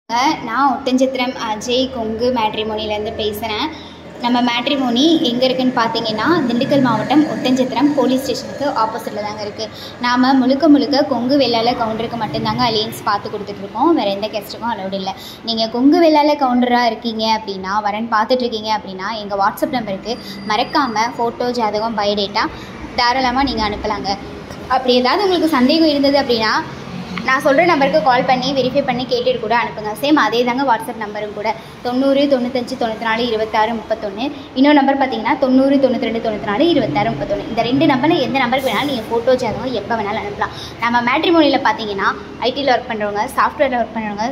நான் ஒட்டஞ்சத்திரம் அஜய் கொங்கு மேட்ரிமோனிலேருந்து பேசுகிறேன். நம்ம மேட்ரிமோனி எங்கே இருக்குதுன்னு பார்த்தீங்கன்னா, திண்டுக்கல் மாவட்டம் ஒட்டஞ்சத்திரம் போலீஸ் ஸ்டேஷனுக்கு ஆப்போசிட்டில் தாங்க இருக்குது. நாம் முழுக்க கொங்கு வெள்ளாள கவுண்டருக்கு மட்டும்தாங்க அலையன்ஸ் பார்த்து கொடுத்துட்ருக்கோம். வேறு எந்த கெஸ்ட்டுக்கும் அலௌடு இல்லை. நீங்கள் கொங்கு வெள்ளாள கவுண்டராக இருக்கீங்க அப்படின்னா, வரன் பார்த்துட்ருக்கீங்க அப்படின்னா, எங்கள் வாட்ஸ்அப் நம்பருக்கு மறக்காமல் ஃபோட்டோ, ஜாதகம், பயோடேட்டா தாராளமாக நீங்கள் அனுப்பலாங்க. அப்படி ஏதாவது உங்களுக்கு சந்தேகம் இருந்தது அப்படின்னா, நான் சொல்கிற நம்பருக்கு கால் பண்ணி வெரிஃபை பண்ணி கேட்டுட்டு கூட அனுப்புங்க. சேம் அதே தாங்க வாட்ஸ்அப் நம்பரும் கூட 90 95 94 26 31. இன்னொரு நம்பர் பார்த்தீங்கன்னா 90 92 94 26 31. இந்த 2 நம்பரில் எந்த நம்பருக்கு வேணாலும் நீங்கள் ஃபோட்டோ ஜாதகம் எப்போ வேணாலும் அனுப்பலாம். நம்ம மேட்ரிமோனியில் பார்த்தீங்கன்னா ஐடியில் ஒர்க் பண்ணுறவங்க, சாஃப்ட்வேரில் ஒர்க் பண்ணுறவங்க,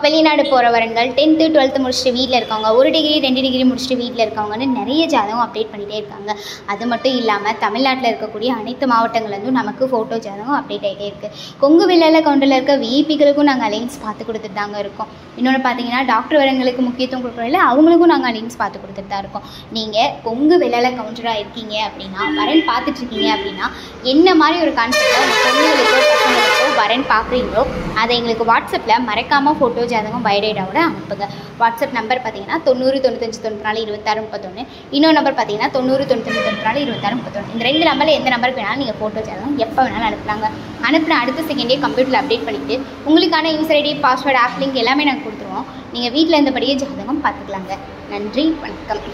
வெளிநாடு போகிற வரன்கள், 10th 12th முடிச்சுட்டு வீட்டில் இருக்கவங்க, 1 டிகிரி 2 டிகிரி முடிச்சுட்டு வீட்டில் இருக்கவங்கன்னு நிறைய ஜாதகம் அப்டேட் பண்ணிகிட்டே இருக்காங்க. அது மட்டும் இல்லாமல் தமிழ்நாட்டில் இருக்கக்கூடிய அனைத்து மாவட்டங்கள்லேருந்தும் நமக்கு ஃபோட்டோ ஜாதகம் அப்டேட் ஆகிட்டே இருக்குது. கொங்கு வெள்ளாள கவுண்டரில் இருக்க விஐபிகளுக்கும் நாங்கள் அலைன்ஸ் பார்த்து கொடுத்துட்டு தாங்க இருக்கோம். இன்னொன்று பார்த்தீங்கன்னா, டாக்டர் வரங்களுக்கு முக்கியத்துவம் கொடுக்குறதில்ல, அவங்களுக்கும் நாங்கள் அலைன்ஸ் பார்த்து கொடுத்துட்டு தான் இருக்கோம். நீங்கள் கொங்கு வெள்ளாள கவுண்டராக இருக்கீங்க அப்படின்னா, வரன் பார்த்துட்ருக்கீங்க அப்படின்னா, என்ன மாதிரி ஒரு கான்செப்டில் அந்த பொண்ணுகளுக்கோ பசங்களுக்கோ வரன் பார்க்குறீங்களோ அதை எங்களுக்கு வாட்ஸ்அப்பில் மறக்காமல் ஃபோட்டோ ஜாதகம் பயோடேட்டாவோட அனுப்புங்க. வாட்ஸ்அப் நம்பர் பார்த்தீங்கன்னா 90 95 94 26 31. இன்னொரு நம்பர் பார்த்தீங்கன்னா 90 95 94 26 31. இந்த 2 நம்பரில் எந்த நம்பருக்கு வேணாலும் நீங்கள் ஃபோட்டோ ஜாதகம் எப்போ வேணாலும் அனுப்பலாங்க. அனுப்பின அடுத்த செகண்டே கம்ப்யூட்டரில் அப்டேட் பண்ணிவிட்டு உங்களுக்கான user ID, password, app link எல்லாமே நாங்கள் கொடுத்துருவோம். நீங்கள் வீட்டில் இருந்தபடியே ஜாதகம் பார்த்துக்கலாங்க. நன்றி, வணக்கம்.